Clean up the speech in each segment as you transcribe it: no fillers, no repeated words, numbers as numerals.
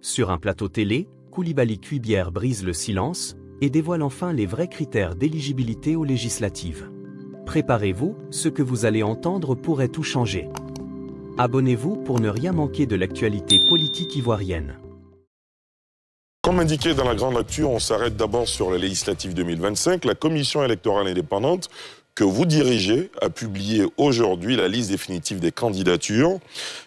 Sur un plateau télé, Coulibaly Cuibière brise le silence et dévoile enfin les vrais critères d'éligibilité aux législatives. Préparez-vous, ce que vous allez entendre pourrait tout changer. Abonnez-vous pour ne rien manquer de l'actualité politique ivoirienne. Comme indiqué dans la grande actu, on s'arrête d'abord sur la législative 2025. La commission électorale indépendante que vous dirigez a publié aujourd'hui la liste définitive des candidatures.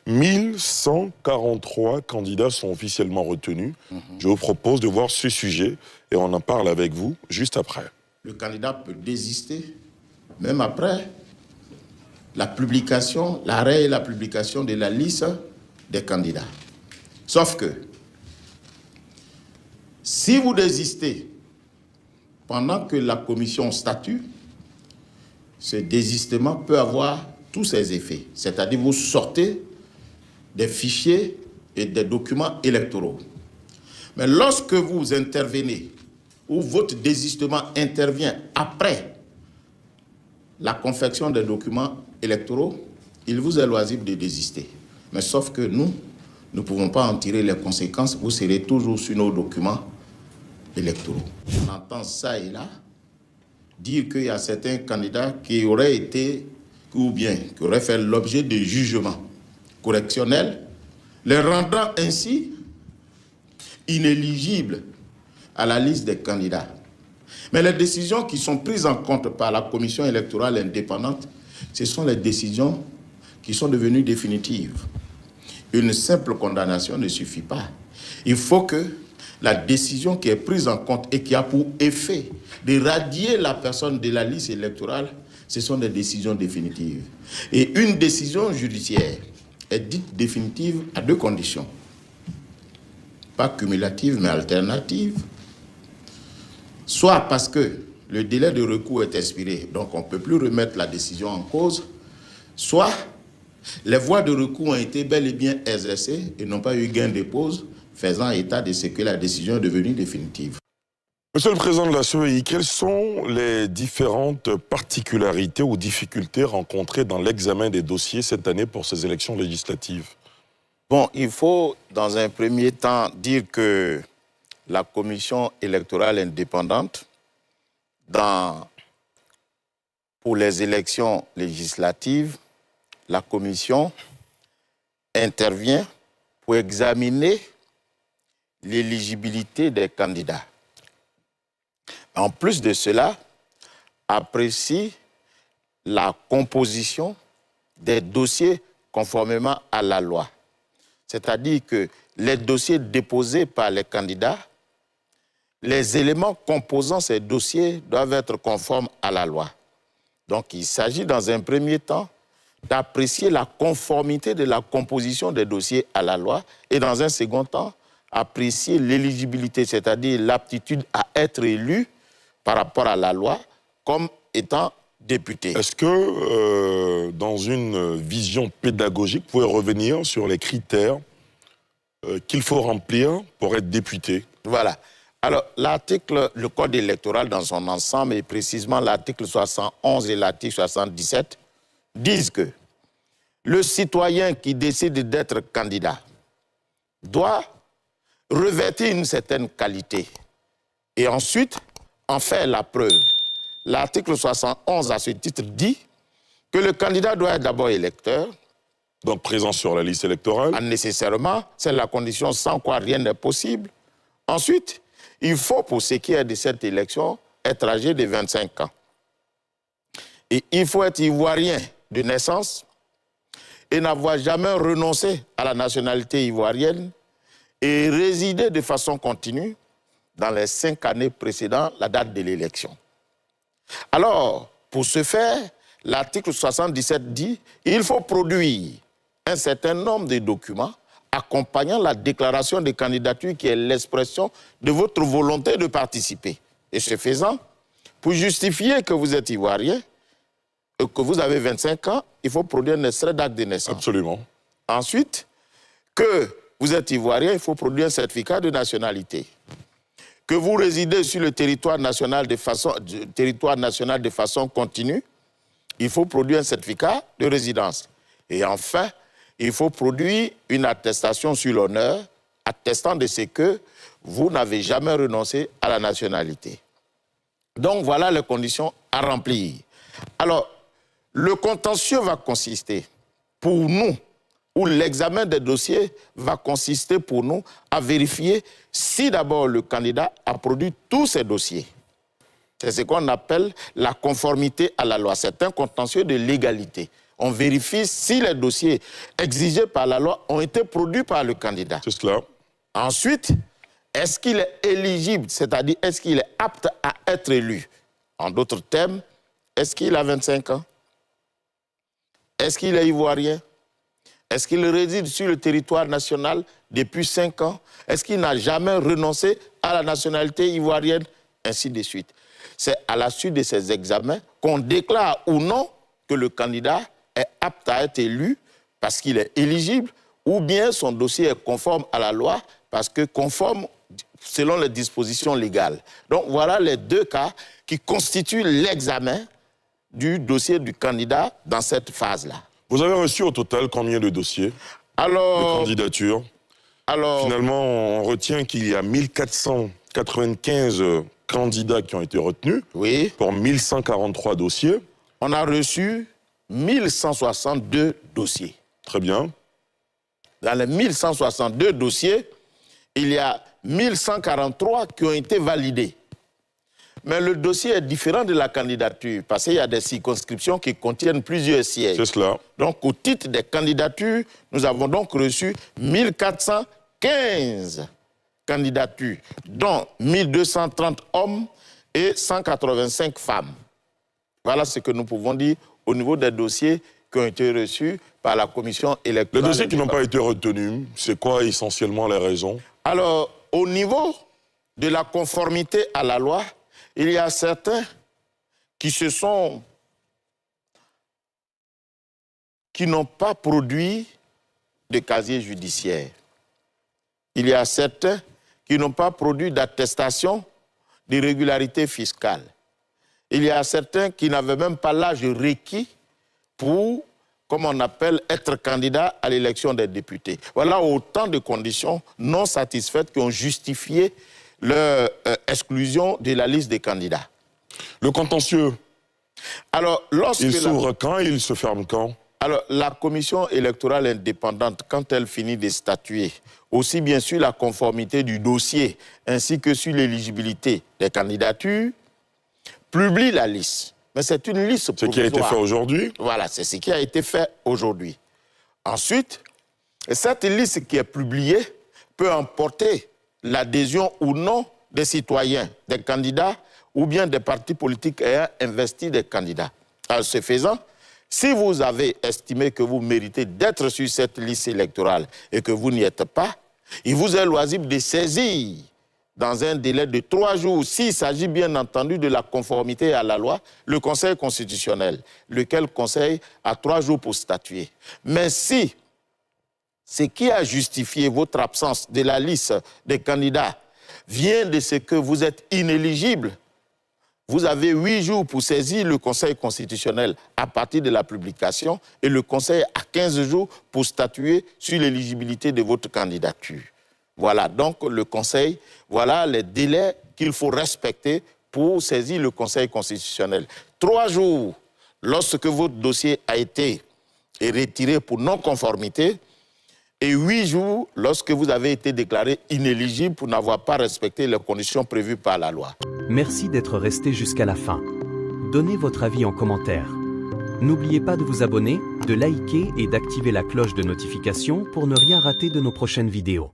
1143 candidats sont officiellement retenus. Je vous propose de voir ce sujet et on en parle avec vous juste après. Le candidat peut désister, même après l'arrêt et la publication de la liste des candidats. Sauf que, si vous désistez pendant que la commission statue, ce désistement peut avoir tous ses effets. C'est-à-dire vous sortez des fichiers et des documents électoraux. Mais lorsque vous intervenez, ou votre désistement intervient après la confection des documents électoraux, il vous est loisible de désister. Mais sauf que nous ne pouvons pas en tirer les conséquences. Vous serez toujours sur nos documents électoraux. On entend ça et là dire qu'il y a certains candidats qui auraient été, ou bien qui auraient fait l'objet de jugements correctionnels, les rendant ainsi inéligibles à la liste des candidats. Mais les décisions qui sont prises en compte par la commission électorale indépendante, ce sont les décisions qui sont devenues définitives. Une simple condamnation ne suffit pas. Il faut que la décision qui est prise en compte et qui a pour effet de radier la personne de la liste électorale, ce sont des décisions définitives. Et une décision judiciaire est dite définitive à deux conditions. Pas cumulative, mais alternative. Soit parce que le délai de recours est expiré, donc on ne peut plus remettre la décision en cause, soit les voies de recours ont été bel et bien exercées et n'ont pas eu gain de cause, faisant état de ce que la décision est devenue définitive. Monsieur le Président de la CEI, quelles sont les différentes particularités ou difficultés rencontrées dans l'examen des dossiers cette année pour ces élections législatives? Bon, il faut dans un premier temps dire que la commission électorale indépendante, pour les élections législatives, la commission intervient pour examiner l'éligibilité des candidats. En plus de cela, apprécie la composition des dossiers conformément à la loi. C'est-à-dire que les dossiers déposés par les candidats, les éléments composant ces dossiers doivent être conformes à la loi. Donc il s'agit dans un premier temps d'apprécier la conformité de la composition des dossiers à la loi et dans un second temps, apprécier l'éligibilité, c'est-à-dire l'aptitude à être élu par rapport à la loi comme étant député. Est-ce que, dans une vision pédagogique, vous pouvez revenir sur les critères qu'il faut remplir pour être député? Voilà. Alors, le code électoral dans son ensemble, et précisément l'article 71 et l'article 77, disent que le citoyen qui décide d'être candidat doit revêtir une certaine qualité et ensuite en faire la preuve. L'article 71 à ce titre dit que le candidat doit être d'abord électeur. Donc présent sur la liste électorale. Nécessairement, c'est la condition sans quoi rien n'est possible. Ensuite, il faut pour ce qui est de cette élection être âgé de 25 ans. Et il faut être ivoirien de naissance et n'avoir jamais renoncé à la nationalité ivoirienne et résider de façon continue dans les 5 années précédant la date de l'élection. Alors, pour ce faire, l'article 77 dit qu'il faut produire un certain nombre de documents accompagnant la déclaration de candidature qui est l'expression de votre volonté de participer. Et ce faisant, pour justifier que vous êtes ivoirien et que vous avez 25 ans, il faut produire un extrait d'acte de naissance. Absolument. Ensuite, que vous êtes ivoirien, il faut produire un certificat de nationalité. Que vous résidez sur le territoire national de façon continue, il faut produire un certificat de résidence. Et enfin, il faut produire une attestation sur l'honneur attestant de ce que vous n'avez jamais renoncé à la nationalité. Donc voilà les conditions à remplir. Alors, le contentieux va consister pour nous, ou l'examen des dossiers va consister pour nous à vérifier si d'abord le candidat a produit tous ses dossiers. C'est ce qu'on appelle la conformité à la loi. C'est un contentieux de légalité. On vérifie si les dossiers exigés par la loi ont été produits par le candidat. C'est cela. Ensuite, est-ce qu'il est éligible, c'est-à-dire est-ce qu'il est apte à être élu? En d'autres termes, est-ce qu'il a 25 ans? Est-ce qu'il est ivoirien? Est-ce qu'il réside sur le territoire national depuis 5 ans? Est-ce qu'il n'a jamais renoncé à la nationalité ivoirienne? Ainsi de suite. C'est à la suite de ces examens qu'on déclare ou non que le candidat est apte à être élu parce qu'il est éligible ou bien son dossier est conforme à la loi parce que conforme selon les dispositions légales. Donc voilà les deux cas qui constituent l'examen du dossier du candidat dans cette phase-là. Vous avez reçu au total combien de dossiers de candidatures? Finalement, on retient qu'il y a 1495 candidats qui ont été retenus pour 1143 dossiers. On a reçu 1162 dossiers. Très bien. Dans les 1162 dossiers, il y a 1143 qui ont été validés. Mais le dossier est différent de la candidature parce qu'il y a des circonscriptions qui contiennent plusieurs sièges. C'est cela. Donc, au titre des candidatures, nous avons donc reçu 1415 candidatures, dont 1230 hommes et 185 femmes. Voilà ce que nous pouvons dire au niveau des dossiers qui ont été reçus par la commission électorale. Les dossiers qui n'ont pas été retenus, c'est quoi essentiellement les raisons? Alors, au niveau de la conformité à la loi, il y a certains qui n'ont pas produit de casier judiciaire. Il y a certains qui n'ont pas produit d'attestation d'irrégularité fiscale. Il y a certains qui n'avaient même pas l'âge requis pour, comme on appelle, être candidat à l'élection des députés. Voilà autant de conditions non satisfaites qui ont justifié leur exclusion de la liste des candidats. Le contentieux, alors, il s'ouvre quand et il se ferme quand? Alors, la commission électorale indépendante, quand elle finit de statuer, aussi bien sur la conformité du dossier ainsi que sur l'éligibilité des candidatures, publie la liste. Mais c'est une liste provisoire. Ce qui a été fait aujourd'hui? Voilà, c'est ce qui a été fait aujourd'hui. Ensuite, cette liste qui est publiée peut emporter l'adhésion ou non des citoyens, des candidats ou bien des partis politiques ayant investi des candidats. En ce faisant, si vous avez estimé que vous méritez d'être sur cette liste électorale et que vous n'y êtes pas, il vous est loisible de saisir dans un délai de 3 jours, s'il s'agit bien entendu de la conformité à la loi, le Conseil constitutionnel, lequel conseille a 3 jours pour statuer. Mais si ce qui a justifié votre absence de la liste des candidats vient de ce que vous êtes inéligible, vous avez 8 jours pour saisir le Conseil constitutionnel à partir de la publication et le Conseil a 15 jours pour statuer sur l'éligibilité de votre candidature. Voilà donc le Conseil, voilà les délais qu'il faut respecter pour saisir le Conseil constitutionnel. 3 jours lorsque votre dossier a été retiré pour non-conformité et 8 jours lorsque vous avez été déclaré inéligible pour n'avoir pas respecté les conditions prévues par la loi. Merci d'être resté jusqu'à la fin. Donnez votre avis en commentaire. N'oubliez pas de vous abonner, de liker et d'activer la cloche de notification pour ne rien rater de nos prochaines vidéos.